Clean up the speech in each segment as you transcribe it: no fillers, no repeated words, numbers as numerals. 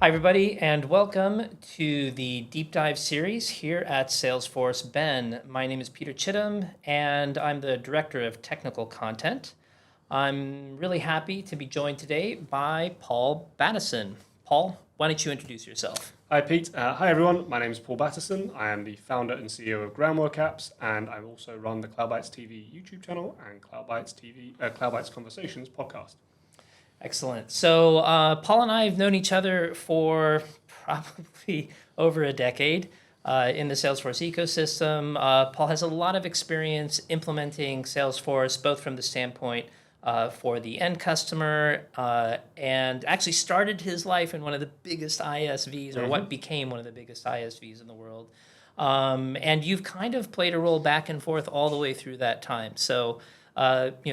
Hi, everybody, and welcome to the deep dive series here at Salesforce Ben. My name is Peter Chittum, and I'm the Director of Technical Content. I'm really happy to be joined today by Paul Battisson. Paul, why don't you introduce yourself? Hi, Pete. Hi, everyone. My name is Paul Battisson. I am the founder and CEO of Groundwork Apps, and I also run the CloudBytes TV YouTube channel and CloudBytes Conversations podcast. Excellent. So Paul and I have known each other for probably over a decade in the Salesforce ecosystem. Paul has a lot of experience implementing Salesforce, both from the standpoint for the end customer and actually started his life in one of the biggest ISVs, or what became one of the biggest ISVs in the world. And you've kind of played a role back and forth all the way through that time. So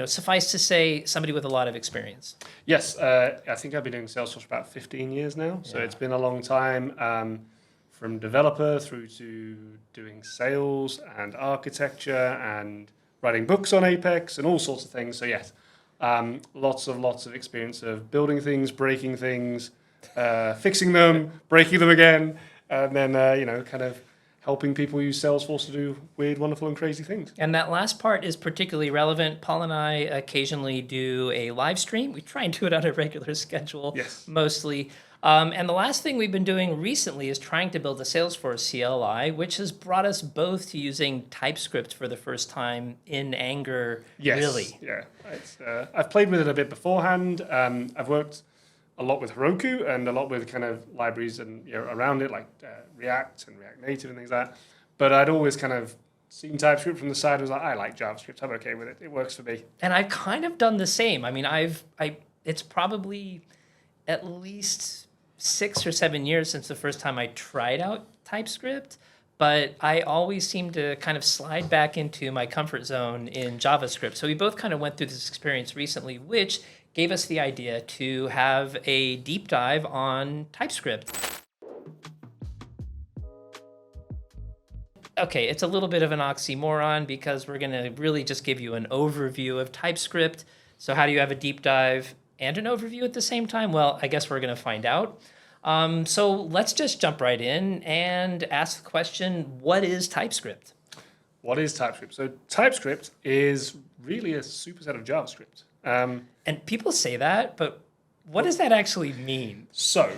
suffice to say, somebody with a lot of experience. Yes, I think I've been doing Salesforce for about 15 years now, so it's been a long time, from developer through to doing sales and architecture and writing books on Apex and all sorts of things. So yes, lots of experience of building things, breaking things, fixing them, breaking them again, and then kind of helping people use Salesforce to do weird, wonderful, and crazy things. And that last part is particularly relevant. Paul and I occasionally do a live stream. We try and do it on a regular schedule, mostly. And the last thing we've been doing recently is trying to build a Salesforce CLI, which has brought us both to using TypeScript for the first time in anger, really. Yeah. I've played with it a bit beforehand. I've worked a lot with Heroku and a lot with kind of libraries and around it, like React and React Native and things like that. But I'd always kind of seen TypeScript from the side. I was like, I like JavaScript. I'm okay with it. It works for me. And I've kind of done the same. I mean, it's probably at least 6 or 7 years since the first time I tried out TypeScript, but I always seem to kind of slide back into my comfort zone in JavaScript. So we both kind of went through this experience recently, which gave us the idea to have a deep dive on TypeScript. Okay, it's a little bit of an oxymoron because we're going to really just give you an overview of TypeScript. So how do you have a deep dive and an overview at the same time? Well, I guess we're going to find out. So let's just jump right in and ask the question, what is TypeScript? What is TypeScript? So TypeScript is really a superset of JavaScript. And people say that, but what does that actually mean? So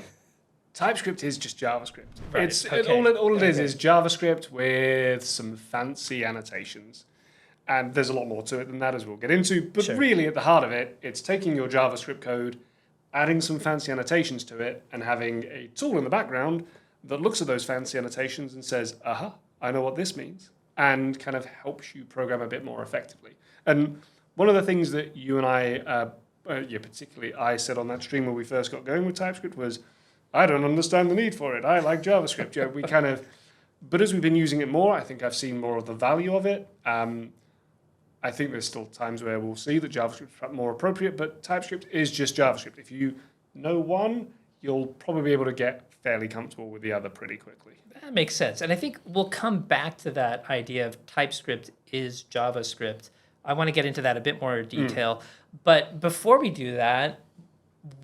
TypeScript is just JavaScript. Right. All it is JavaScript with some fancy annotations. And there's a lot more to it than that, as we'll get into. But really, at the heart of it, it's taking your JavaScript code, adding some fancy annotations to it, and having a tool in the background that looks at those fancy annotations and says, aha, I know what this means, and kind of helps you program a bit more effectively. And one of the things that you and I, particularly I said on that stream when we first got going with TypeScript was, I don't understand the need for it. I like JavaScript. But as we've been using it more, I think I've seen more of the value of it. I think there's still times where we'll see that JavaScript is more appropriate, but TypeScript is just JavaScript. If you know one, you'll probably be able to get fairly comfortable with the other pretty quickly. That makes sense. And I think we'll come back to that idea of TypeScript is JavaScript. I want to get into that a bit more detail. But before we do that,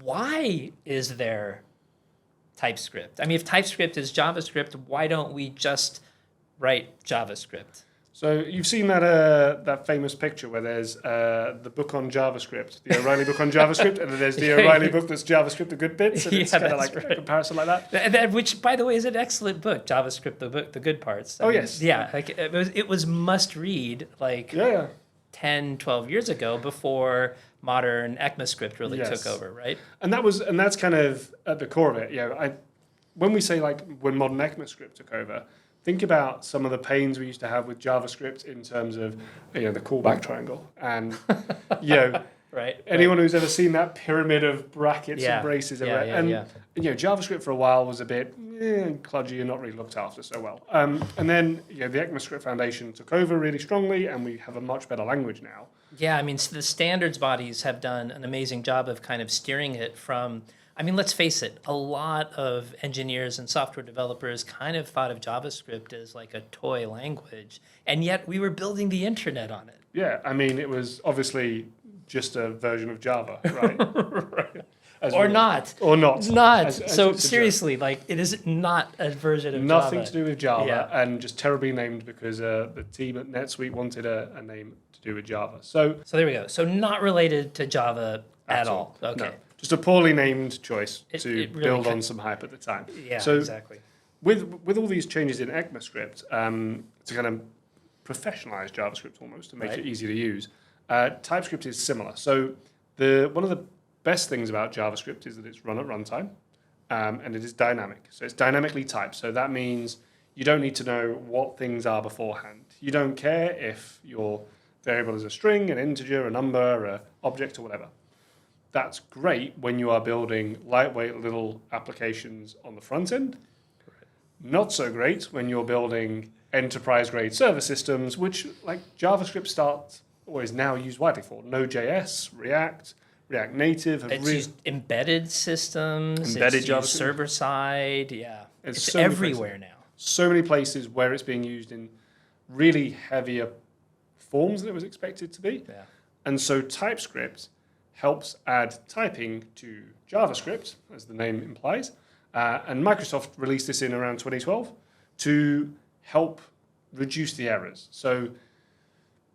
why is there TypeScript? I mean, if TypeScript is JavaScript, why don't we just write JavaScript? So you've seen that famous picture where there's the book on JavaScript, the O'Reilly book on JavaScript, and then there's the O'Reilly book that's JavaScript, the good bits, and it's kind of like a comparison like that. Which, by the way, is an excellent book, JavaScript, the good parts. Yes. Yeah, like it was must read 10, 12 years ago before modern ECMAScript really took over, right? And that's kind of at the core of it. When we say when modern ECMAScript took over, think about some of the pains we used to have with JavaScript in terms of the callback triangle and anyone who's ever seen that pyramid of brackets and braces JavaScript for a while was a bit kludgy and not really looked after so well. And then the ECMAScript Foundation took over really strongly, and we have a much better language now. Yeah, I mean, the standards bodies have done an amazing job of kind of steering it from. I mean, let's face it, a lot of engineers and software developers kind of thought of JavaScript as like a toy language, and yet we were building the internet on it. Yeah, I mean, it was obviously just a version of Java, right? Right. Or not. Or not. It's not. As So it's a joke. seriously, like it is not a version of Nothing Java. to do with Java, Yeah. and just terribly named because the team at NetSuite wanted a name to do with Java. So So there we go. So not related to Java at all. Okay. no, just a poorly named choice It to really build could- on some hype at the time. Yeah, So exactly. with all these changes in ECMAScript to kind of professionalize JavaScript almost to make Right. it easy to use, TypeScript is similar. So one of the best things about JavaScript is that it's run at runtime, and it is dynamic. So it's dynamically typed. So that means you don't need to know what things are beforehand. You don't care if your variable is a string, an integer, a number, an object, or whatever. That's great when you are building lightweight little applications on the front end. Not so great when you're building enterprise-grade server systems, which like JavaScript starts or is now used widely for. Node.js, React Native have It's really used embedded systems. Embedded it's used JavaScript. server side. Yeah. It's It's so many everywhere now. so many places where it's being used in really heavier forms than it was expected to be. Yeah. And so TypeScript helps add typing to JavaScript, as the name implies. And Microsoft released this in around 2012 to help reduce the errors. So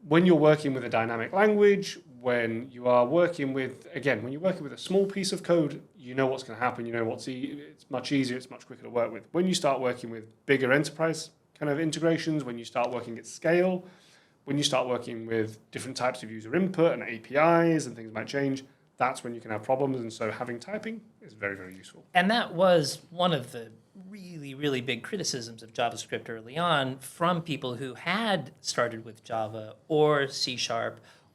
when you're working with a dynamic language, when you're working with a small piece of code, you know what's going to happen, you know it's much easier, it's much quicker to work with. When you start working with bigger enterprise kind of integrations, when you start working at scale, when you start working with different types of user input and APIs and things might change, that's when you can have problems. And so having typing is very, very useful. And that was one of the really, really big criticisms of JavaScript early on from people who had started with Java or C#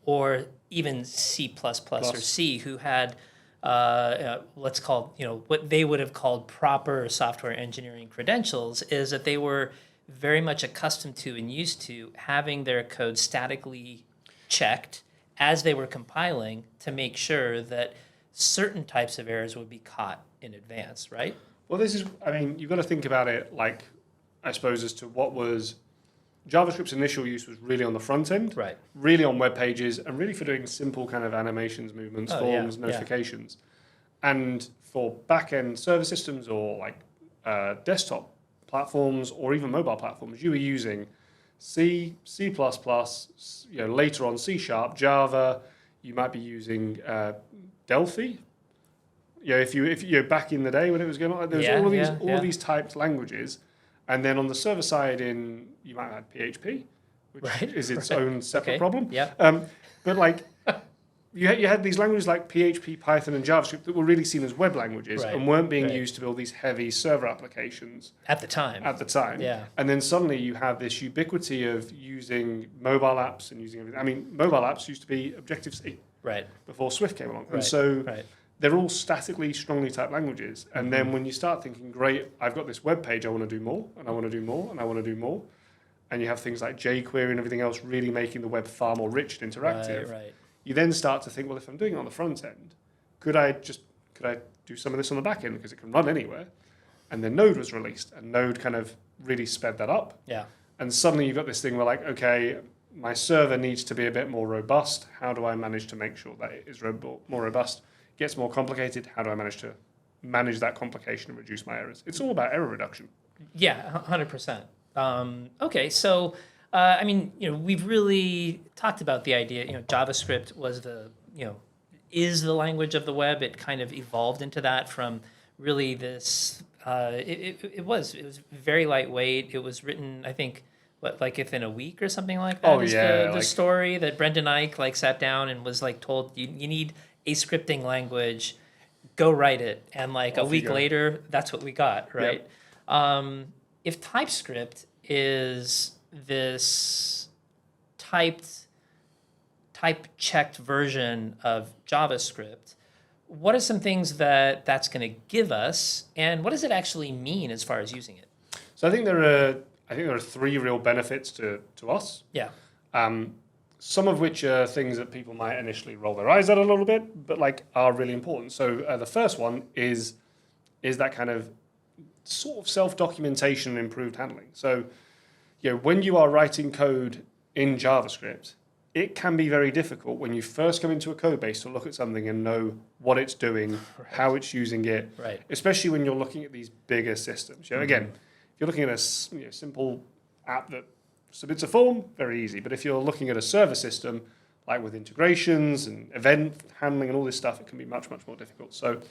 or even C++ or C, who had let's call, what they would have called proper software engineering credentials, is that they were very much accustomed to and used to having their code statically checked as they were compiling to make sure that certain types of errors would be caught in advance, right? Well, you've got to think about it like, I suppose, as to what was JavaScript's initial use was really on the front end, Right. really on web pages, and really for doing simple kind of animations, movements, forms, yeah. notifications. And for back-end server systems or like desktop platforms or even mobile platforms, you were using C, C++, later on C#, Java. You might be using Delphi. If you back in the day when it was going on, there was all of these typed languages, and then on the server side, you might have had PHP, which is its own separate problem. Yeah. But like you had these languages like PHP, Python, and JavaScript that were really seen as web languages and weren't being used to build these heavy server applications At the time. Yeah. And then suddenly you have this ubiquity of using mobile apps and using everything. I mean, mobile apps used to be Objective-C before Swift came along. And so they're all statically, strongly typed languages. And then when you start thinking, great, I've got this web page, I want to do more, and I want to do more, and I want to do more. And you have things like jQuery and everything else really making the web far more rich and interactive. Right. You then start to think, well, if I'm doing it on the front end, could I do some of this on the back end because it can run anywhere? And then Node was released, and Node kind of really sped that up. Yeah. And suddenly you've got this thing where like, okay, my server needs to be a bit more robust. How do I manage to make sure that it is more robust? Gets more complicated. How do I manage to manage that complication and reduce my errors? It's all about error reduction. Yeah, 100%. Okay, so we've really talked about the idea. JavaScript was is the language of the web. It kind of evolved into that from really this. It was very lightweight. It was written, I think, within a week or something like that. The story that Brendan Eich sat down and was told you need a scripting language, go write it, and a week later that's what we got, right? Yep. If TypeScript is this type checked version of JavaScript, what are some things that's going to give us, and what does it actually mean as far as using it? So I think there are three real benefits to us. Yeah. Some of which are things that people might initially roll their eyes at a little bit, but are really important. So the first one is that kind of sort of self-documentation and improved handling. So when you are writing code in JavaScript, it can be very difficult when you first come into a code base to look at something and know what it's doing, how it's using it, especially when you're looking at these bigger systems. Again, if you're looking at a simple app that submits a form, very easy. But if you're looking at a server system, like with integrations and event handling and all this stuff, it can be much, much more difficult. So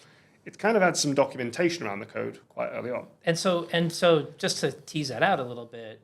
it's kind of had some documentation around the code quite early on. And so just to tease that out a little bit,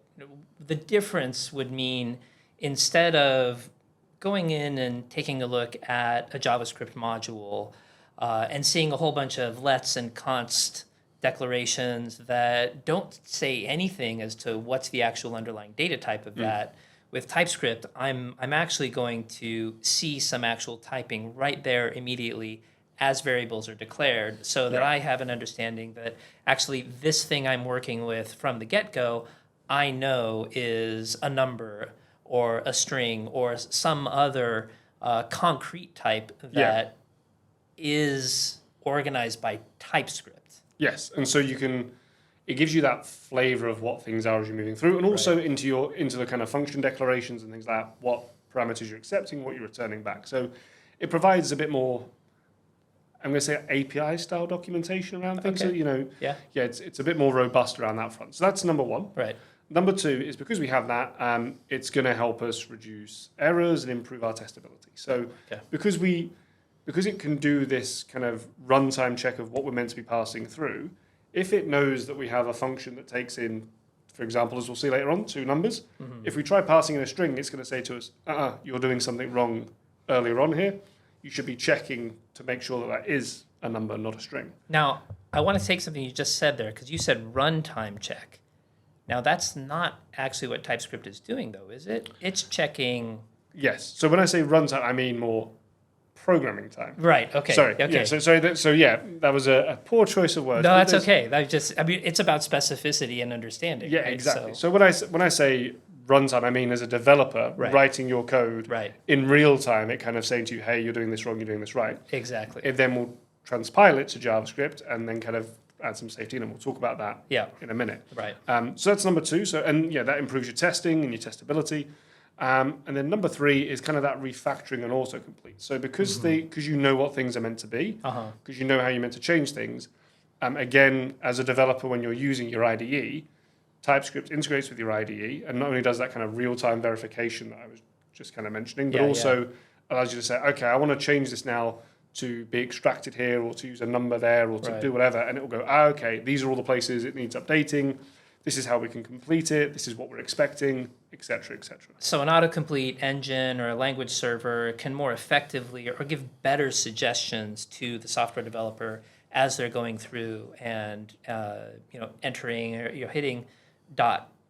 the difference would mean instead of going in and taking a look at a JavaScript module and seeing a whole bunch of lets and const declarations that don't say anything as to what's the actual underlying data type of that, with TypeScript, I'm actually going to see some actual typing right there immediately as variables are declared, so that I have an understanding that actually this thing I'm working with from the get-go, I know is a number or a string or some other concrete type that is organized by TypeScript. Yes, and so it gives you that flavor of what things are as you're moving through, and also into the kind of function declarations and things like that, what parameters you're accepting, what you're returning back. So it provides a bit more, I'm going to say, API style documentation around things. Okay. So, it's a bit more robust around that front. So that's number one. Right. Number two is because we have that, it's going to help us reduce errors and improve our testability. So because it can do this kind of runtime check of what we're meant to be passing through, if it knows that we have a function that takes in, for example, as we'll see later on, 2 numbers, if we try passing in a string, it's going to say to us, you're doing something wrong earlier on here. You should be checking to make sure that is a number, not a string. Now, I want to take something you just said there, because you said runtime check. Now, that's not actually what TypeScript is doing, though, is it? It's checking... Yes. So when I say runtime, I mean more programming time. Right, okay. Sorry. Okay. Yeah, that was a poor choice of words. No, that's okay. It's about specificity and understanding. Yeah, right? exactly. So when I say runtime, I mean as a developer writing your code in real time, it kind of saying to you, hey, you're doing this wrong, you're doing this right. Exactly. It then will transpile it to JavaScript and then kind of add some safety in, and we'll talk about that in a minute. Right. So that's number 2. So that improves your testing and your testability. And then number 3 is kind of that refactoring and autocomplete. So because you know what things are meant to be, because you know how you're meant to change things, again, as a developer, when you're using your IDE, TypeScript integrates with your IDE and not only does that kind of real-time verification that I was just kind of mentioning, but also allows you to say, okay, I want to change this now to be extracted here or to use a number there or to do whatever. And it will go, okay, these are all the places it needs updating. This is how we can complete it. This is what we're expecting, et cetera, et cetera. So an autocomplete engine or a language server can more effectively or give better suggestions to the software developer as they're going through and entering or hitting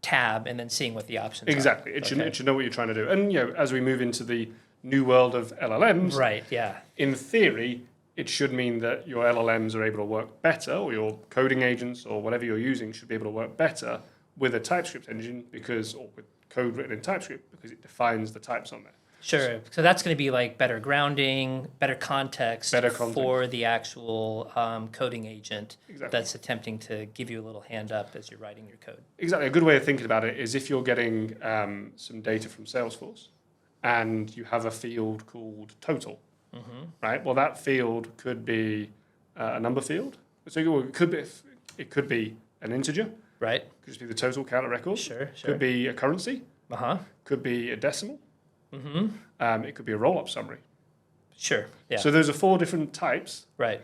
tab and then seeing what the options are. Exactly. It should know what you're trying to do. And as we move into the new world of LLMs, in theory, it should mean that your LLMs are able to work better, or your coding agents or whatever you're using should be able to work better with a TypeScript engine or with code written in TypeScript because it defines the types on there. Sure. So that's going to be like better grounding, better context for the actual coding agent that's attempting to give you a little hand up as you're writing your code. Exactly. A good way of thinking about it is if you're getting some data from Salesforce and you have a field called total, right? Well, that field could be a number field. So it could be an integer. Right. Could just be the total count of records. Sure. Could be a currency. Could be a decimal. It could be a roll-up summary. Sure. Yeah. So those are 4 different types. Right.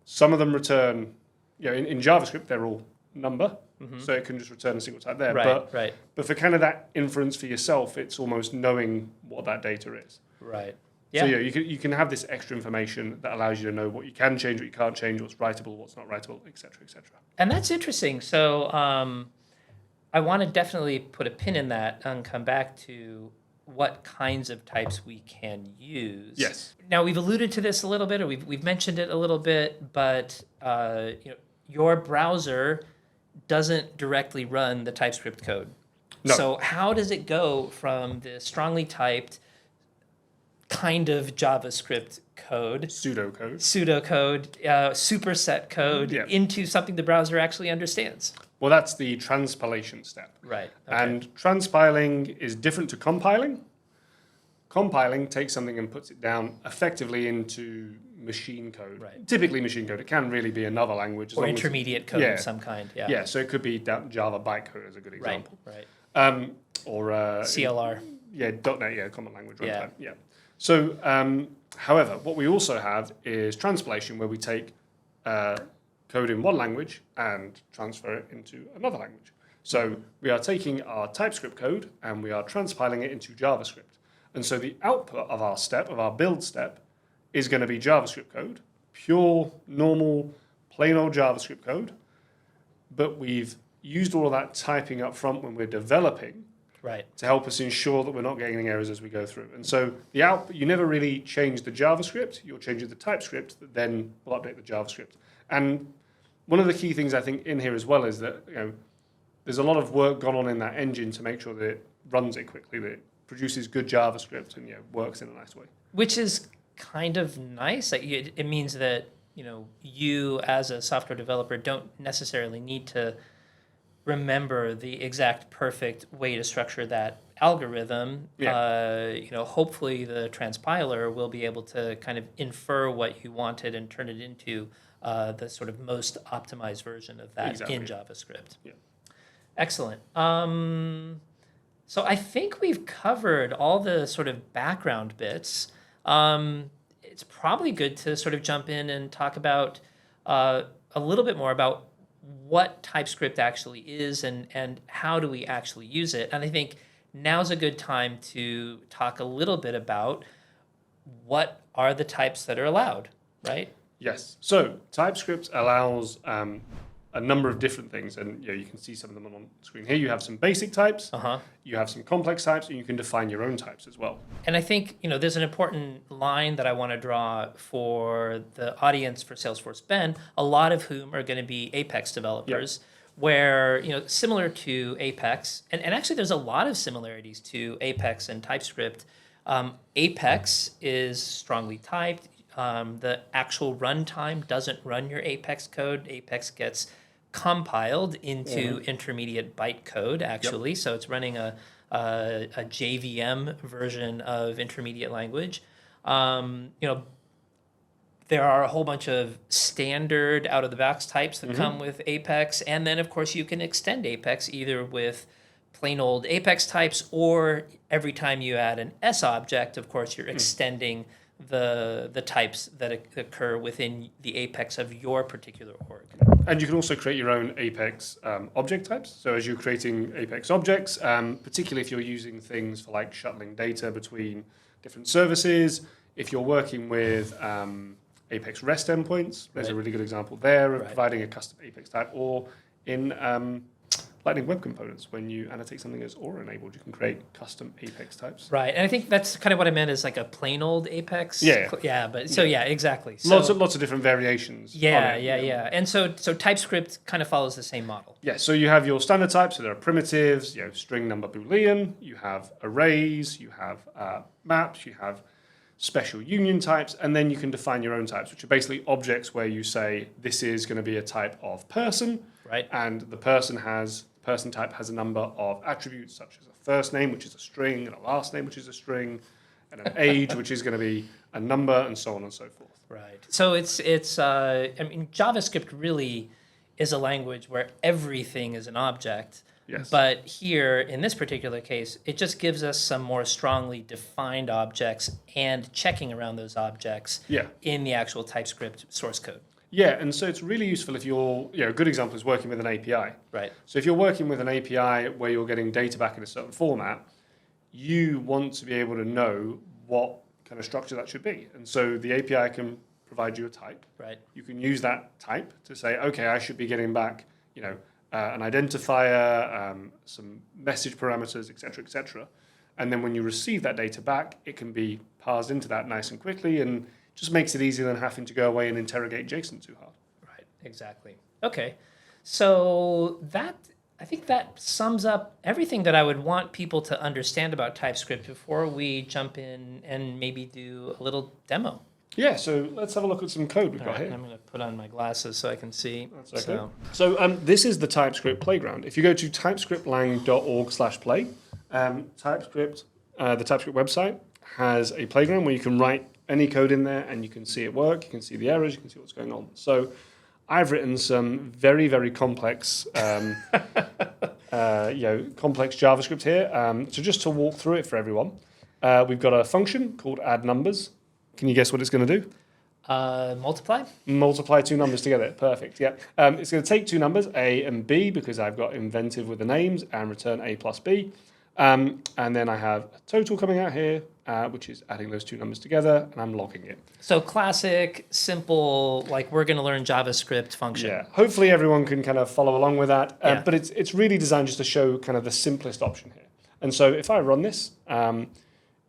Some of them return, in JavaScript, they're all number. So it can just return a single type there. Right. But for kind of that inference for yourself, it's almost knowing what that data is. Right. Yeah. So you can have this extra information that allows you to know what you can change, what you can't change, what's writable, what's not writable, et cetera, et cetera. And that's interesting. So I want to definitely put a pin in that and come back to what kinds of types we can use. Yes. Now, we've alluded to this a little bit, or we've mentioned it a little bit, but your browser doesn't directly run the TypeScript code. No. So how does it go from the strongly typed kind of JavaScript code, pseudocode, superset code, into something the browser actually understands? Well, that's the transpilation step. Right. Okay. And transpiling is different to compiling. compiling takes something and puts it down effectively into machine code. Right. Typically machine code. It can really be another language. Or intermediate code of some kind. Yeah. Yeah, so it could be Java bytecode as a good example. Right. Or CLR. .NET, Common Language Runtime. Yeah. So, however, what we also have is Transpilation, where we take code in one language and transfer it into another language. So we are taking our TypeScript code and we are transpiling it into JavaScript. And so the output of our build step, is going to be JavaScript code, pure, normal, plain old JavaScript code. But we've used all of that typing up front when we're developing to help us ensure that we're not getting any errors as we go through. And so the output, you never really change the JavaScript, you're changing the TypeScript that then will update the JavaScript. And one of the key things I think in here as well is that there's a lot of work gone on in that engine to make sure that it runs it quickly, that it produces good JavaScript and works in a nice way. Which is kind of nice. It means that you as a software developer don't necessarily need to remember the exact perfect way to structure that algorithm. Hopefully the transpiler will be able to kind of infer what you wanted and turn it into the sort of most optimized version of that in JavaScript. Yeah. Excellent. So I think we've covered all the sort of background bits. It's probably good to sort of jump in and talk about a little bit more about what TypeScript actually is and how do we actually use it. And I think now's a good time to talk a little bit about what are the types that are allowed, right? Yes. So TypeScript allows a number of different things, and you can see some of them on screen here. You have some basic types, you have some complex types, and you can define your own types as well. And I think there's an important line that I want to draw for the audience for Salesforce Ben, a lot of whom are going to be Apex developers, where similar to Apex, and actually there's a lot of similarities to Apex and TypeScript. Apex is strongly typed. The actual runtime doesn't run your Apex code. Apex gets compiled into intermediate bytecode, actually. So it's running a JVM version of intermediate language. There are a whole bunch of standard out-of-the-box types that come with Apex. And then, of course, you can extend Apex either with plain old Apex types, or every time you add an S object, of course, you're extending the types that occur within the Apex of your particular org. And you can also create your own Apex object types. So as you're creating Apex objects, particularly if you're using things for like shuttling data between different services, if you're working with Apex REST endpoints, there's a really good example there of providing a custom Apex type, or in Lightning Web Components, when you annotate something as Aura enabled, you can create custom Apex types. Right, and I think that's kind of what I meant is like a plain old Apex. Exactly. So, lots of different variations. And so TypeScript kind of follows the same model. Yeah, so you have your standard types, so there are primitives, string, number, Boolean, you have arrays, you have maps, you have special union types, and then you can define your own types, which are basically objects where you say this is going to be a type of person, and the person type has a number of attributes such as a first name, which is a string, and a last name, which is a string, and an age, which is going to be a number, and so on and so forth. Right. So it's JavaScript really is a language where everything is an object. Yes. But here, in this particular case, it just gives us some more strongly defined objects and checking around those objects in the actual TypeScript source code. Yeah, and so it's really useful if you're, a good example is working with an API. Right. So if you're working with an API where you're getting data back in a certain format, you want to be able to know what kind of structure that should be. And so the API can provide you a type. Right. You can use that type to say, okay, I should be getting back, an identifier, some message parameters, et cetera, and then when you receive that data back, it can be parsed into that nice and quickly, and just makes it easier than having to go away and interrogate JSON too hard. Right, exactly. Okay, so I think that sums up everything that I would want people to understand about TypeScript before we jump in and maybe do a little demo. Yeah, so let's have a look at some code we've got here. I'm going to put on my glasses so I can see. That's okay. So this is the TypeScript playground. If you go to typescriptlang.org/play, TypeScript, the TypeScript website has a playground where you can write any code in there and you can see it work, you can see the errors, you can see what's going on. So I've written some very, very complex, complex JavaScript here. So just to walk through it for everyone, we've got a function called add numbers. Can you guess what it's going to do? Multiply? Multiply two numbers together. Perfect. Yeah. It's going to take two numbers, A and B, because I've got inventive with the names, and return A plus B. And then I have a total coming out here, which is adding those two numbers together, and I'm logging it. So classic, simple, like we're going to learn JavaScript function. Yeah. Hopefully everyone can kind of follow along with that. Yeah. But it's really designed just to show kind of the simplest option here. And so if I run this,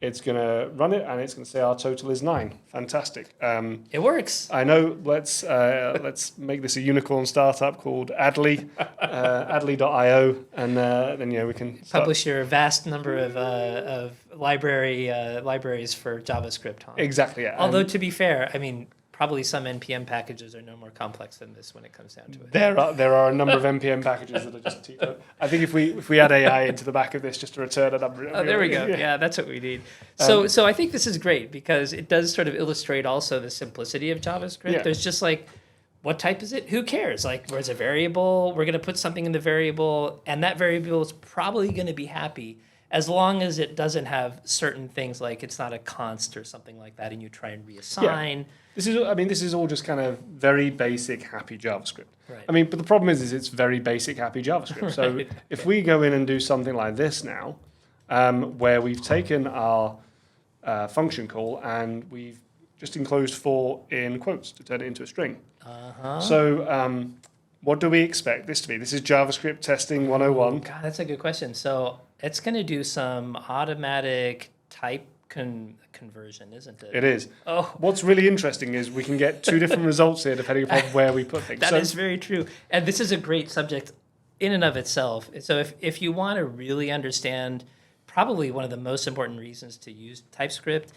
it's going to run it, and it's going to say our total is 9. Fantastic. It works. I know. Let's make this a unicorn startup called Adley, Adley.io, and then we can Publish your vast number of libraries for JavaScript. Huh? Exactly. Yeah. Although to be fair, I mean, probably some NPM packages are no more complex than this when it comes down to it. There are a number of NPM packages that are just Tito. I think if we add AI into the back of this just to return a number. Oh, there we go. Yeah, that's what we need. So I think this is great because it does sort of illustrate also the simplicity of JavaScript. Yeah. There's just like, what type is it? Who cares? Like, where's a variable? We're going to put something in the variable, and that variable is probably going to be happy as long as it doesn't have certain things like it's not a const or something like that, and you try and reassign. Yeah. This is all just kind of very basic, happy JavaScript. Right. I mean, but the problem is it's very basic, happy JavaScript. So Right. if we go in and do something like this now, where we've taken our function call and we've just enclosed 4 in quotes to turn it into a string. Uh-huh. So what do we expect this to be? This is JavaScript testing 101. God, that's a good question. So it's going to do some automatic type conversion, isn't it? It is. Oh, What's really interesting is we can get 2 different results here depending upon where we put things. that is very true. And this is a great subject in and of itself. So if you want to really understand probably one of the most important reasons to use TypeScript,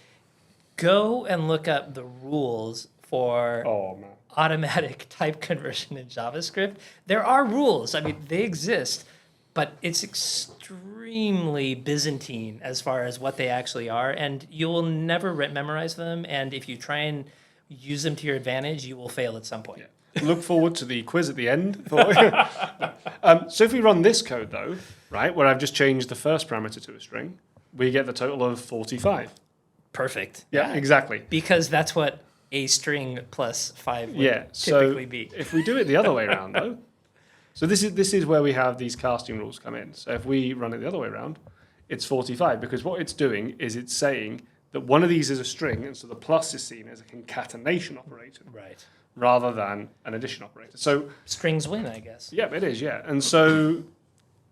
go and look up the rules for automatic type conversion in JavaScript. There are rules. I mean, they exist, but it's extremely Byzantine as far as what they actually are, and you will never memorize them. And if you try and use them to your advantage, you will fail at some point. Yeah. Look forward to the quiz at the end. So if we run this code, though, right, where I've just changed the first parameter to a string, we get the total of 45. Perfect. Yeah, exactly. Because that's what a string plus 5 would typically be. If we do it the other way around, though, so this is where we have these casting rules come in. So if we run it the other way around, it's 45, because what it's doing is it's saying that one of these is a string, and so the plus is seen as a concatenation operator. Right. Rather than an addition operator. So strings win, I guess. Yeah, it is, yeah. And so,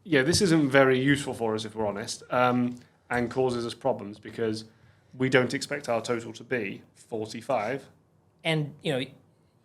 yeah, this isn't very useful for us, if we're honest, and causes us problems because we don't expect our total to be 45. And,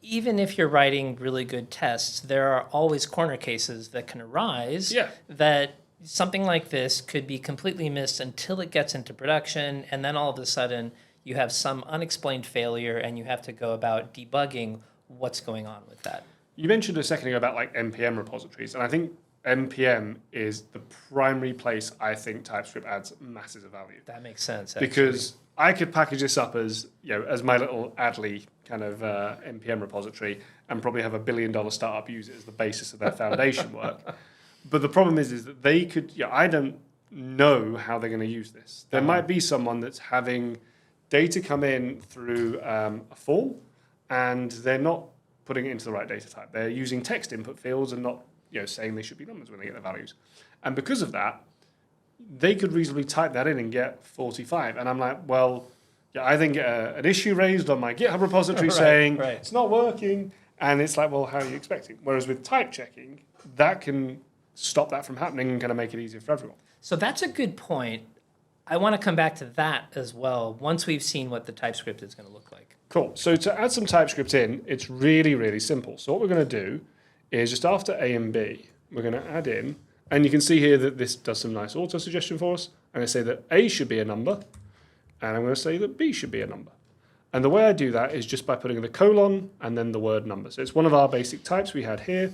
even if you're writing really good tests, there are always corner cases that can arise that something like this could be completely missed until it gets into production, and then all of a sudden you have some unexplained failure and you have to go about debugging what's going on with that. You mentioned a second ago about like NPM repositories, and I think NPM is the primary place I think TypeScript adds masses of value. That makes sense, actually. Because I could package this up as as my little Adley kind of NPM repository and probably have $1 billion startup use it as the basis of their foundation work. But the problem is that they could, I don't know how they're going to use this. There might be someone that's having data come in through a form, and they're not putting it into the right data type. They're using text input fields and not saying they should be numbers when they get their values. And because of that, they could reasonably type that in and get 45. And I'm like, well, I then get an issue raised on my GitHub repository saying it's not working. And it's like, well, how are you expecting? Whereas with type checking, that can stop that from happening and kind of make it easier for everyone. So that's a good point. I want to come back to that as well once we've seen what the TypeScript is going to look like. Cool. So to add some TypeScript in, it's really, really simple. So what we're going to do is just after A and B, we're going to add in, and you can see here that this does some nice auto-suggestion for us. I'm going to say that A should be a number, and I'm going to say that B should be a number. And the way I do that is just by putting the colon and then the word number. So it's one of our basic types we had here,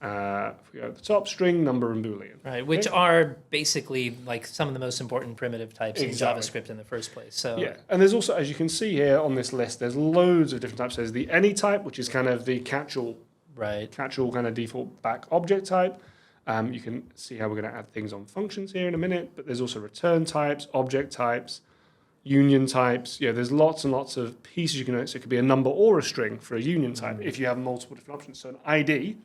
if we go at the top, string, number, and Boolean. Right, which are basically like some of the most important primitive types Exactly. in JavaScript in the first place. So Yeah, and there's also, as you can see here on this list, there's loads of different types. There's the any type, which is kind of the catch-all kind of default back object type. You can see how we're going to add things on functions here in a minute, but there's also return types, object types, union types. Yeah, there's lots and lots of pieces you can note. So it could be a number or a string for a union type if you have multiple different options. So an ID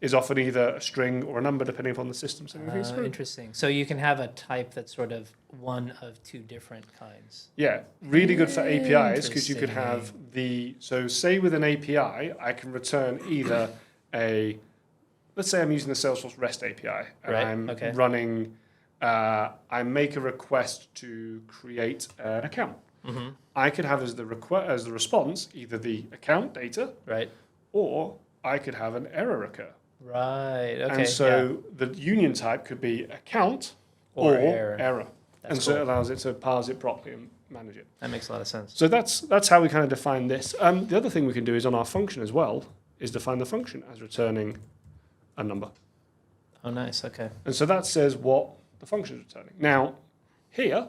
is often either a string or a number depending upon the system sending things through. Interesting. So you can have a type that's sort of one of two different kinds. Yeah, really good for APIs because you could have so say with an API, I can return either let's say I'm using the Salesforce REST API and I'm running, I make a request to create an account. Mm-hmm. I could have as the response either the account data, or I could have an error occur. Right. Okay. And so the union type could be account or error. That's so it allows it to parse it properly and manage it. That makes a lot of sense. So that's how we kind of define this. The other thing we can do is on our function as well is define the function as returning a number. Oh, nice. Okay. And so that says what the function is returning. Now, here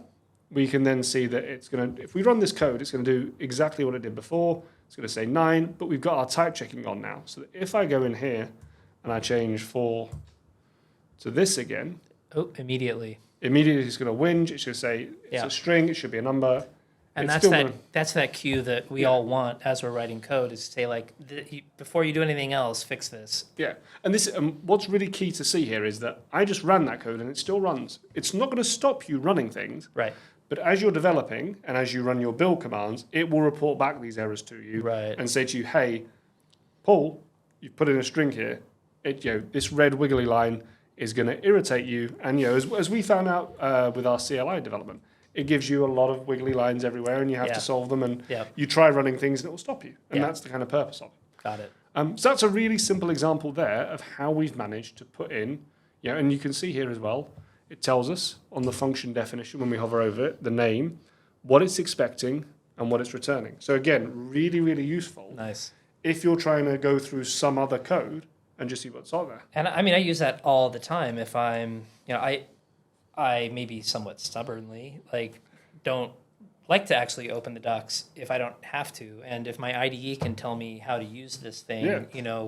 we can then see that it's going to, if we run this code, it's going to do exactly what it did before. It's going to say 9, but we've got our type checking on now. So that if I go in here and I change 4 to this again. Oh, immediately it's going to whinge. It's going to say it's a string. It should be a number. And that's that cue that we all want as we're writing code is to say like, before you do anything else, fix this. Yeah, and this what's really key to see here is that I just ran that code and it still runs. It's not going to stop you running things. Right. But as you're developing and as you run your build commands, it will report back these errors to you and say to you, hey, Paul, you've put in a string here. This red wiggly line is going to irritate you. And as we found out with our CLI development, it gives you a lot of wiggly lines everywhere, and you have to solve them. And you try running things, and it will stop you. And that's the kind of purpose of it. Got it. So that's a really simple example there of how we've managed to put in, and you can see here as well, it tells us on the function definition when we hover over it, the name, what it's expecting, and what it's returning. So again, really, really useful. Nice. If you're trying to go through some other code and just see what's on there. And I mean, I use that all the time. If I'm, I maybe somewhat stubbornly don't like to actually open the docs if I don't have to. And if my IDE can tell me how to use this thing,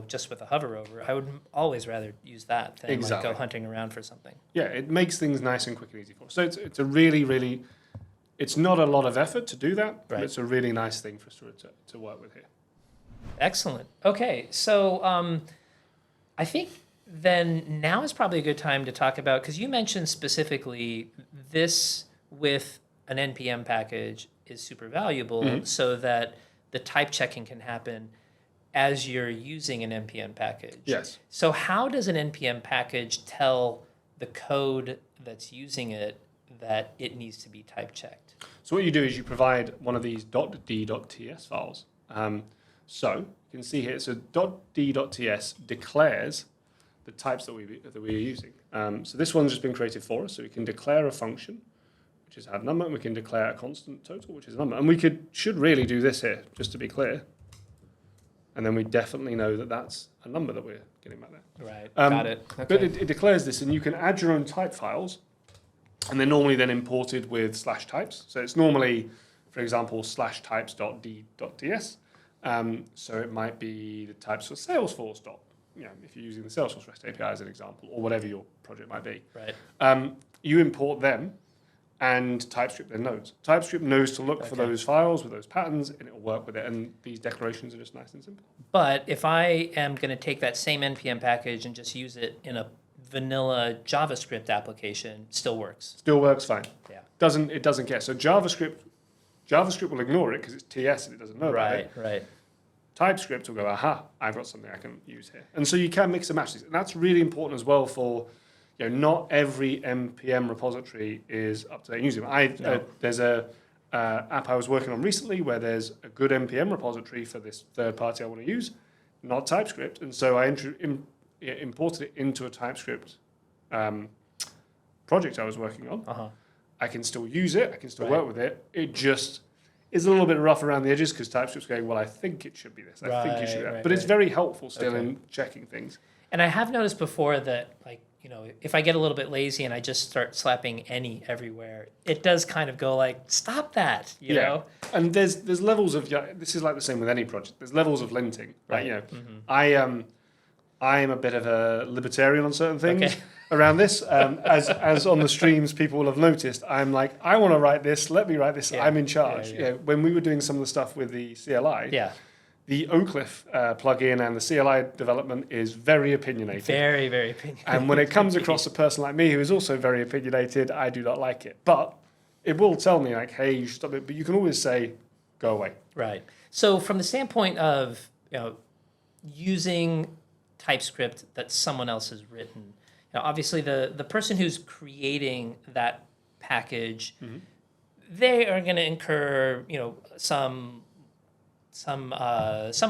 just with a hover over, I would always rather use that than go hunting around for something. Yeah, it makes things nice and quick and easy for us. So it's a really, really, it's not a lot of effort to do that, but it's a really nice thing for us to work with here. Excellent. Okay, so I think then now is probably a good time to talk about, because you mentioned specifically this with an NPM package is super valuable so that the type checking can happen as you're using an NPM package. Yes. So how does an NPM package tell the code that's using it that it needs to be type checked? So what you do is you provide one of these .d.ts files. So you can see here, so .d.ts declares the types that we are using. So this one's just been created for us, so we can declare a function, which is add number, and we can declare a constant total, which is a number. And we should really do this here, just to be clear. And then we definitely know that that's a number that we're getting back there. Right, got it. Okay. But it declares this, and you can add your own type files, and they're normally then imported with /types. So it's normally, for example, /types.d.ts. So it might be the types for Salesforce if you're using the Salesforce REST API as an example, or whatever your project might be. Right. You import them, and TypeScript then knows. TypeScript knows to look for those files with those patterns, and it will work with it. And these declarations are just nice and simple. But if I am going to take that same NPM package and just use it in a vanilla JavaScript application, still works. Still works fine. Yeah. It doesn't care. So JavaScript will ignore it because it's TS and it doesn't know about it. Right. TypeScript will go, aha, I've got something I can use here. And so you can mix and match these. And that's really important as well for, not every NPM repository is up to date using them. There's a app I was working on recently where there's a good NPM repository for this third party I want to use, not TypeScript. And so I imported it into a TypeScript project I was working on. Uh-huh. I can still use it. I can still work with it. It just is a little bit rough around the edges because TypeScript's going, well, I think it should be this. I think you should do that. But it's very helpful still in checking things. And I have noticed before that, like, if I get a little bit lazy and I just start slapping any everywhere, it does kind of go like, stop that, you know? And there's levels of, this is like the same with any project. There's levels of linting, right? I am a bit of a libertarian on certain things around this. As on the streams, people will have noticed, I'm like, I want to write this. Let me write this. I'm in charge. When we were doing some of the stuff with the CLI, the Oak Cliff plugin and the CLI development is very opinionated. Very, very opinionated. And when it comes across a person like me who is also very opinionated, I do not like it. But it will tell me, like, hey, you should stop it. But you can always say, go away. Right. So from the standpoint of using TypeScript that someone else has written, obviously the person who's creating that package, they are going to incur some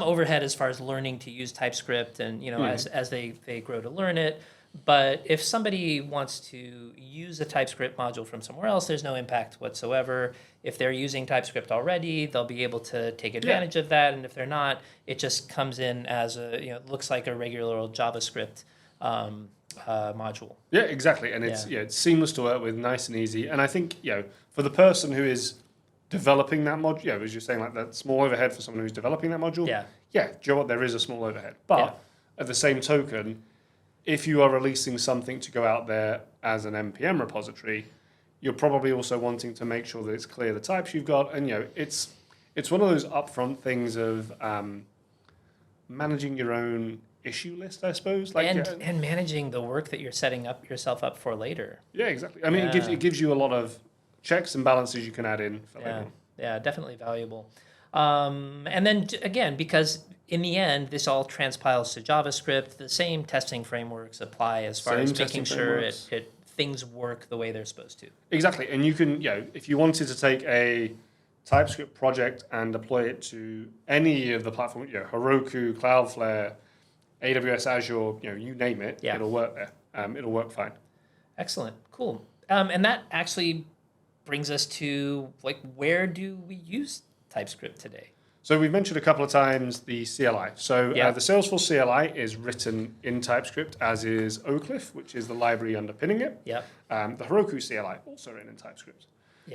overhead as far as learning to use TypeScript and as they grow to learn it. But if somebody wants to use a TypeScript module from somewhere else, there's no impact whatsoever. If they're using TypeScript already, they'll be able to take advantage of that. And if they're not, it just comes in as it looks like a regular old JavaScript module. Yeah, exactly. And it's seamless to work with, nice and easy. And I think for the person who is developing that module, as you're saying, like that small overhead for someone who's developing that module. Do you know what? There is a small overhead. But at the same token, if you are releasing something to go out there as an NPM repository, you're probably also wanting to make sure that it's clear the types you've got. And it's one of those upfront things of managing your own issue list, I suppose. And managing the work that you're setting up yourself up for later. Yeah, exactly. I mean, it gives you a lot of checks and balances you can add in for later. Yeah, definitely valuable. And then again, because in the end, this all transpiles to JavaScript, the same testing frameworks apply as far as making sure things work the way they're supposed to. Exactly. And you can, if you wanted to take a TypeScript project and deploy it to any of the platforms, Heroku, Cloudflare, AWS, Azure, you name it, it'll work there. It'll work fine. Excellent. Cool. And that actually brings us to, where do we use TypeScript today? So we've mentioned a couple of times the CLI. So the Salesforce CLI is written in TypeScript, as is Oak Cliff, which is the library underpinning it. The Heroku CLI, also written in TypeScript.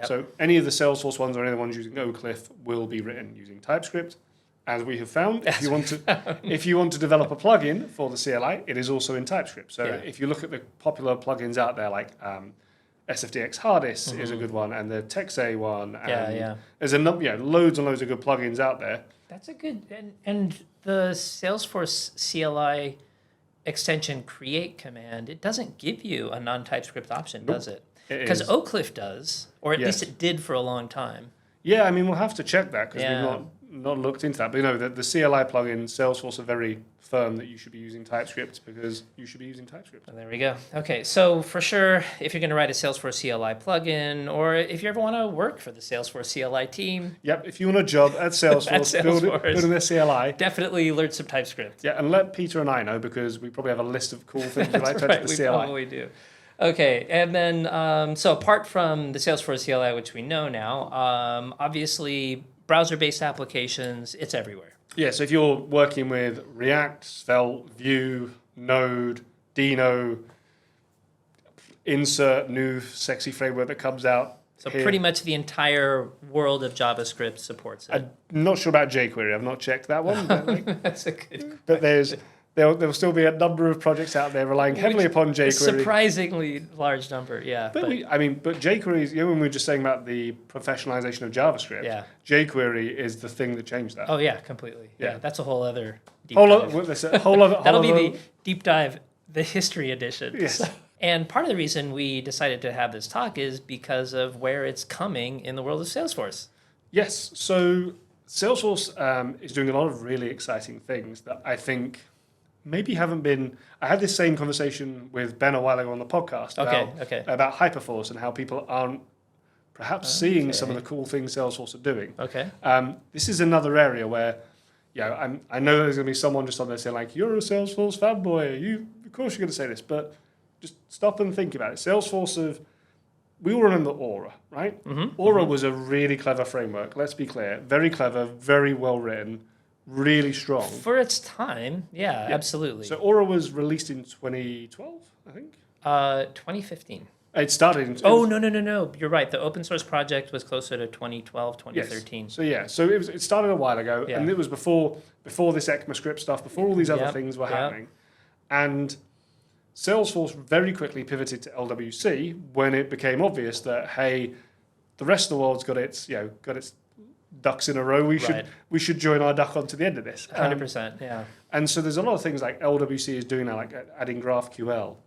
So any of the Salesforce ones or any of the ones using Oak Cliff will be written using TypeScript. As we have found, if you want to develop a plugin for the CLI, it is also in TypeScript. So if you look at the popular plugins out there, like SFDX Hardis is a good one, and the Texay one. And there's loads and loads of good plugins out there. That's a good and the Salesforce CLI extension create command, it doesn't give you a non-TypeScript option, does it? Because Oak Cliff does, or at least it did for a long time. Yeah, I mean, we'll have to check that because we've not looked into that. But the CLI plugin, Salesforce are very firm that you should be using TypeScript because you should be using TypeScript. And there we go. Okay, so for sure, if you're going to write a Salesforce CLI plugin, or if you ever want to work for the Salesforce CLI team. If you want a job at Salesforce, building their CLI. Definitely learn some TypeScript. Yeah, and let Peter and I know because we probably have a list of cool things we like to add to the CLI. We probably do. Okay, and then, so apart from the Salesforce CLI, which we know now, obviously browser-based applications, it's everywhere. Yeah, so if you're working with React, Svelte, Vue, Node, Dino, insert new sexy framework that comes out. So pretty much the entire world of JavaScript supports it. I'm not sure about jQuery. I've not checked that one. But that's a good question. But there will still be a number of projects out there relying heavily upon jQuery. Surprisingly large number, yeah. But jQuery is, when we were just saying about the professionalization of JavaScript, jQuery is the thing that changed that. Oh, yeah, completely. Yeah, that's a whole other deep dive. That'll be the deep dive, the history edition. Yes. So, and part of the reason we decided to have this talk is because of where it's coming in the world of Salesforce. Yes, so Salesforce is doing a lot of really exciting things that I think maybe haven't been. I had this same conversation with Ben a while ago on the podcast about Hyperforce and how people aren't perhaps seeing some of the cool things Salesforce are doing. This is another area where, I know there's going to be someone just on there saying like, "You're a Salesforce fanboy. Of course you're going to say this," but just stop and think about it. Salesforce we all remember Aura, right? Aura was a really clever framework. Let's be clear, very clever, very well written. really strong. For its time, yeah, absolutely. So Aura was released in 2012, I think. 2015. It started in... Oh, no. You're right. The open source project was closer to 2012, 2013. Yes. So it started a while ago, Yeah. and it was before this ECMAScript stuff, before all these other things were happening. And Salesforce very quickly pivoted to LWC when it became obvious that, hey, the rest of the world's got its ducks in a row. We should join our duck onto the end of this. 100%, yeah. And so there's a lot of things like LWC is doing now, like adding GraphQL.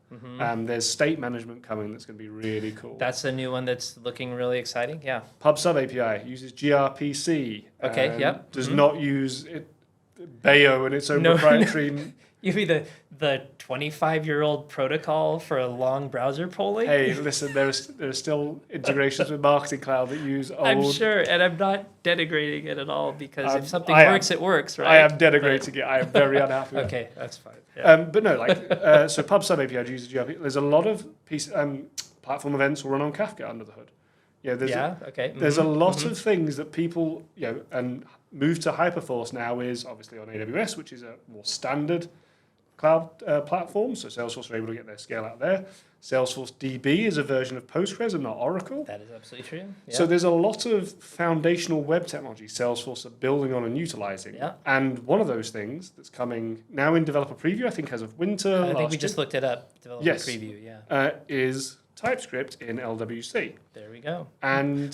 There's state management coming that's going to be really cool. That's a new one that's looking really exciting, yeah. PubSub API uses gRPC. Okay, yep. Does not use Bayo and its own proprietary... You mean the 25-year-old protocol for a long browser polling? Hey, listen, there are still integrations with Marketing Cloud that use old... I'm sure, and I'm not denigrating it at all, because if something works, it works, right? I am denigrating it. I am very unhappy with it. Okay, that's fine. Yeah. But no, so PubSub API uses gRPC. There's a lot of platform events will run on Kafka under the hood. There's a lot of things that people, and move to Hyperforce now is obviously on AWS, which is a more standard cloud platform. So Salesforce are able to get their scale out there. Salesforce DB is a version of Postgres and not Oracle. That is absolutely true. Yeah. So there's a lot of foundational web technology Salesforce are building on and utilizing. Yeah. And one of those things that's coming now in developer preview, I think as of winter. I think we just looked it up. Developer preview, yeah. Is TypeScript in LWC. There we go. And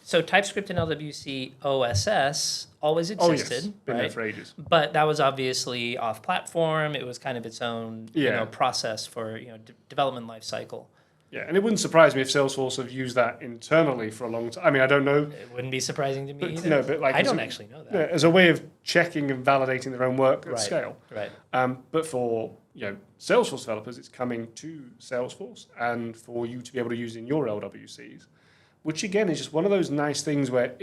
so TypeScript in LWC OSS always existed, been right? there for ages. But that was obviously off-platform. It was kind of its own process for development life cycle. Yeah, and it wouldn't surprise me if Salesforce have used that internally for a long time. I mean, I don't know. It wouldn't be surprising to me either. No, but I don't actually know that. As a way of checking and validating their own work at scale. Right. But for Salesforce developers, it's coming to Salesforce, and for you to be able to use in your LWCs, which again is just one of those nice things where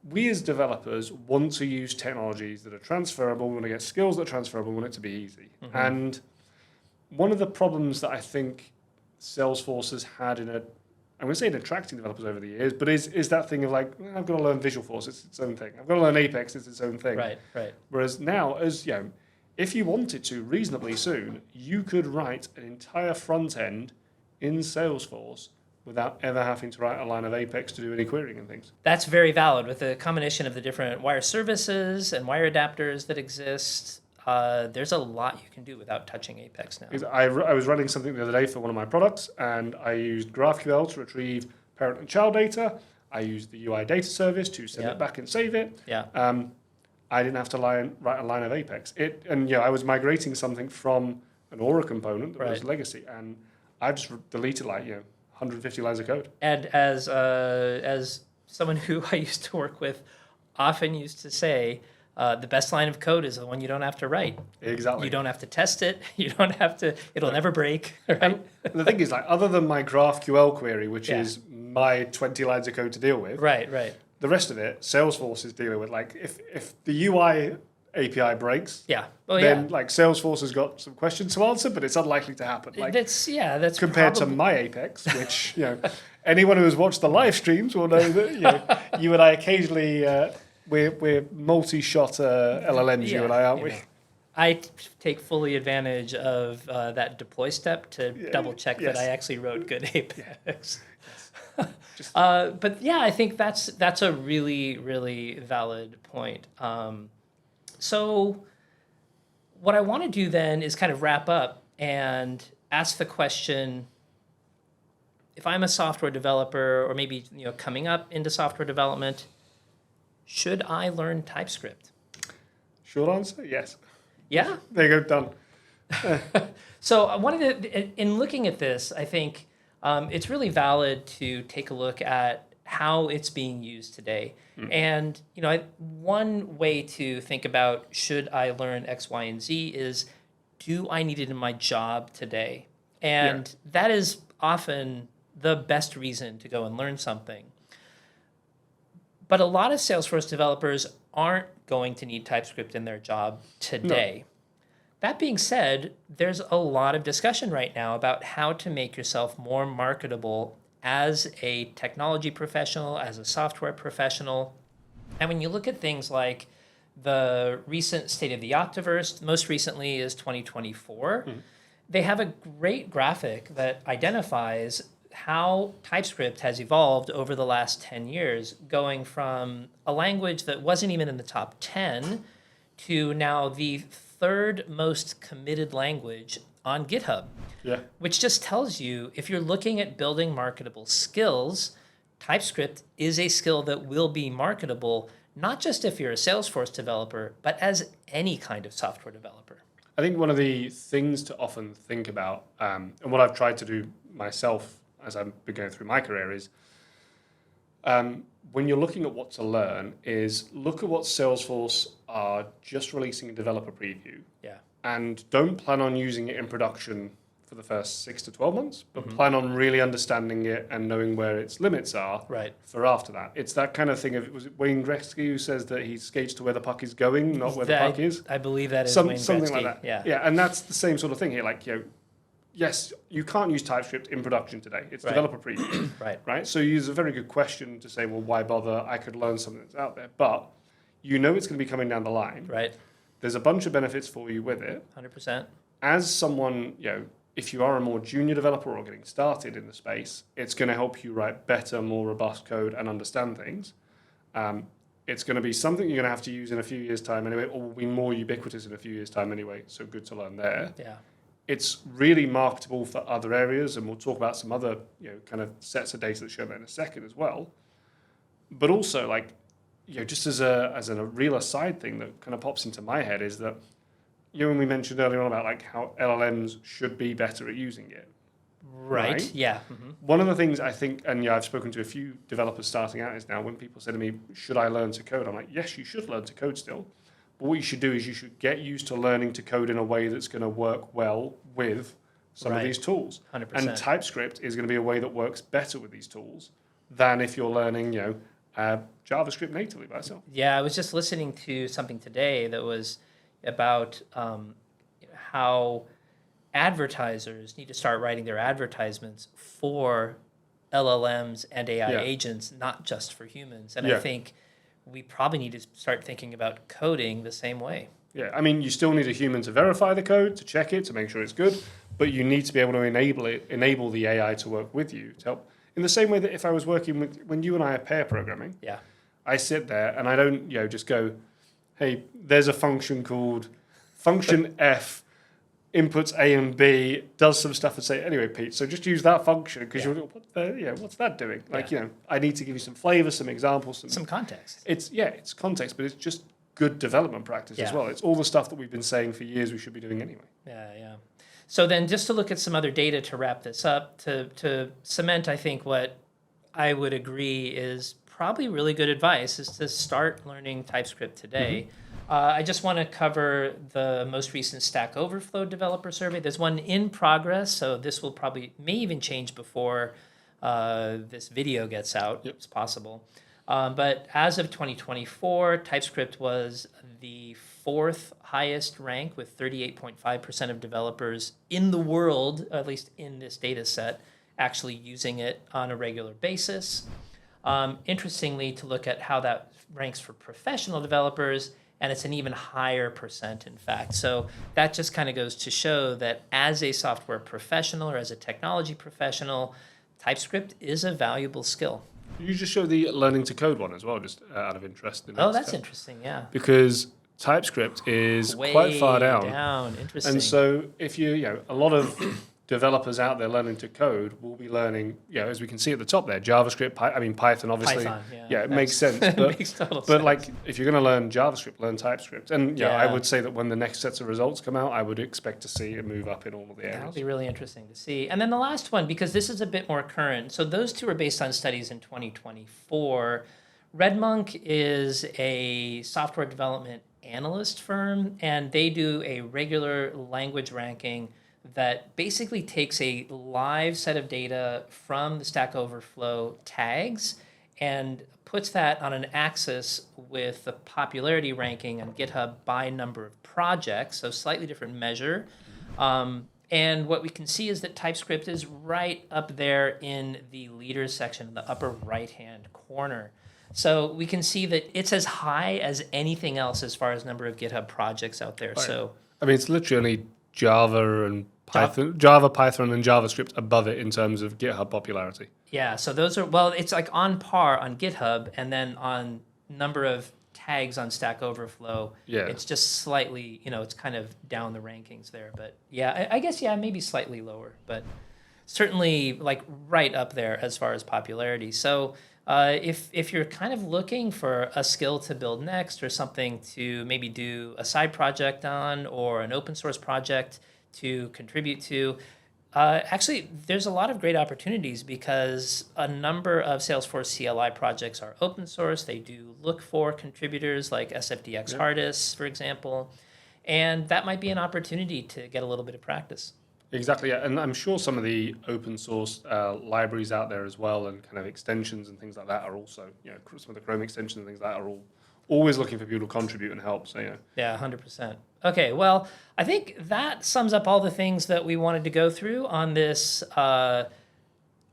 we as developers want to use technologies that are transferable, we want to get skills that are transferable, we want it to be easy. And one of the problems that I think Salesforce has had I'm going to say in attracting developers over the years, but is that thing of like, I've got to learn Visual Force, it's its own thing. I've got to learn Apex, it's its own thing. Right. Whereas now, if you wanted to reasonably soon, you could write an entire front end in Salesforce without ever having to write a line of Apex to do any querying and things. That's very valid. With the combination of the different wire services and wire adapters that exist, there's a lot you can do without touching Apex now. I was running something the other day for one of my products, and I used GraphQL to retrieve parent and child data. I used the UI data service to send it back and save it. Yeah. I didn't have to write a line of Apex. I was migrating something from an Aura component that was legacy, and I just deleted 150 lines of code. And as someone who I used to work with often used to say, the best line of code is the one you don't have to write. Exactly. You don't have to test it. You don't have to. It'll never break. Right? And the thing is, other than my GraphQL query, which is my 20 lines of code to deal with. Right. The rest of it, Salesforce is dealing with. If the UI API breaks, then Salesforce has got some questions to answer, but it's unlikely to happen. That's compared to my Apex, which anyone who has watched the live streams will know that you and I occasionally we're multi-shot LLMs. You and I, aren't we? I take fully advantage of that deploy step to double check that I actually wrote good Apex. But I think that's a really, really valid point. So what I want to do then is kind of wrap up and ask the question, if I'm a software developer or maybe coming up into software development, should I learn TypeScript? Short answer, yes. Yeah? There you go, done. So in looking at this, I think it's really valid to take a look at how it's being used today. And one way to think about should I learn X, Y, and Z is, do I need it in my job today? And that is often the best reason to go and learn something. But a lot of Salesforce developers aren't going to need TypeScript in their job today. No. That being said, there's a lot of discussion right now about how to make yourself more marketable as a technology professional, as a software professional. And when you look at things like the recent State of the Octaverse, most recently is 2024, they have a great graphic that identifies how TypeScript has evolved over the last 10 years, going from a language that wasn't even in the top 10 to now the third most committed language on GitHub. Yeah. Which just tells you, if you're looking at building marketable skills, TypeScript is a skill that will be marketable, not just if you're a Salesforce developer, but as any kind of software developer. I think one of the things to often think about, and what I've tried to do myself as I've been going through my career is, when you're looking at what to learn, is look at what Salesforce are just releasing a developer preview. Yeah. And don't plan on using it in production for the first 6 to 12 months, but plan on really understanding it and knowing where its limits are for after that. It's that kind of thing of, was it Wayne Gretzky who says that he skates to where the puck is going, not where the puck is? I believe that is Wayne Wayne something Gretzky. like that. Yeah. Yeah, and that's the same sort of thing here. Like, yes, you can't use TypeScript in production today. It's developer preview. Right? So you use a very good question to say, well, why bother? I could learn something that's out there. But you know it's going to be coming down the line. Right. There's a bunch of benefits for you with it. 100%. As someone, if you are a more junior developer or getting started in the space, it's going to help you write better, more robust code and understand things. It's going to be something you're going to have to use in a few years' time anyway, or will be more ubiquitous in a few years' time anyway. So good to learn there. Yeah. It's really marketable for other areas, and we'll talk about some other, kind of sets of data that show that in a second as well. But also, just as a real aside thing that kind of pops into my head is that, when we mentioned earlier on about how LLMs should be better at using it. Right. Yeah. Mm-hmm. One of the things I think, and I've spoken to a few developers starting out, is now when people say to me, should I learn to code? I'm like, yes, you should learn to code still. But what you should do is you should get used to learning to code in a way that's going to work well with some of these tools. 100%. And TypeScript is going to be a way that works better with these tools than if you're learning, JavaScript natively by itself. Yeah, I was just listening to something today that was about how advertisers need to start writing their advertisements for LLMs and AI agents, not just for humans. And I think we probably need to start thinking about coding the same way. Yeah, I mean, you still need a human to verify the code, to check it, to make sure it's good, but you need to be able to enable the AI to work with you to help. In the same way that if I was working with, when you and I are pair programming, I sit there and I don't, just go, hey, there's a function called function F, inputs A and B, does some stuff and say, anyway, Pete, so just use that function because you're, what's that doing? I need to give you some flavor, some examples. Some context. It's context, but it's just good development practice as well. It's all the stuff that we've been saying for years we should be doing anyway. Yeah. So then just to look at some other data to wrap this up, to cement, I think, what I would agree is probably really good advice is to start learning TypeScript today. I just want to cover the most recent Stack Overflow developer survey. There's one in progress, so this will may even change before this video gets out. It's possible. But as of 2024, TypeScript was the 4th highest rank with 38.5% of developers in the world, at least in this data set, actually using it on a regular basis. Interestingly, to look at how that ranks for professional developers, and it's an even higher percent, in fact. So that just kind of goes to show that as a software professional or as a technology professional, TypeScript is a valuable skill. You just show the learning to code one as well, just out of interest. Oh, that's interesting, yeah. Because TypeScript is way quite far down. Interesting. And so if a lot of developers out there learning to code will be learning, as we can see at the top there, JavaScript, Python, obviously. Python, it makes sense. But, it makes total sense. If you're going to learn JavaScript, learn TypeScript. And I would say that when the next sets of results come out, I would expect to see it move up in all of the areas. That'll be really interesting to see. And then the last one, because this is a bit more current. So those two are based on studies in 2024. RedMonk is a software development analyst firm, and they do a regular language ranking that basically takes a live set of data from the Stack Overflow tags and puts that on an axis with the popularity ranking on GitHub by number of projects, so slightly different measure. And what we can see is that TypeScript is right up there in the leaders section in the upper right-hand corner. So we can see that it's as high as anything else as far as number of GitHub projects out there. So I mean, it's literally only Java and Python, Java, Python, and JavaScript above it in terms of GitHub popularity. yeah, so those are, well, it's like on par on GitHub, and then on number of tags on Stack Overflow, Yeah. it's just slightly, it's kind of down the rankings there. But yeah, I guess, yeah, maybe slightly lower, but certainly like right up there as far as popularity. So if you're kind of looking for a skill to build next, or something to maybe do a side project on, or an open source project to contribute to, actually, there's a lot of great opportunities, because a number of Salesforce CLI projects are open source. They do look for contributors like SFDX Hardis, for example, and that might be an opportunity to get a little bit of practice. Exactly, yeah. And I'm sure some of the open source libraries out there as well, and kind of extensions and things like that, are also, some of the Chrome extensions and things like that are all always looking for people to contribute and help. So Yeah, 100%. Okay, well, I think that sums up all the things that we wanted to go through on this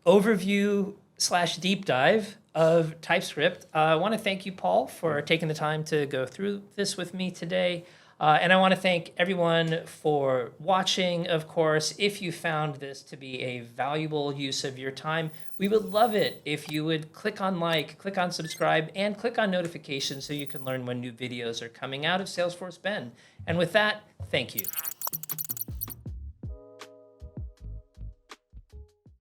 overview / deep dive of TypeScript. I want to thank you, Paul, for taking the time to go through this with me today. And I want to thank everyone for watching, of course. If you found this to be a valuable use of your time, we would love it if you would click on like, click on subscribe, and click on notifications so you can learn when new videos are coming out of Salesforce Bend. And with that, thank you.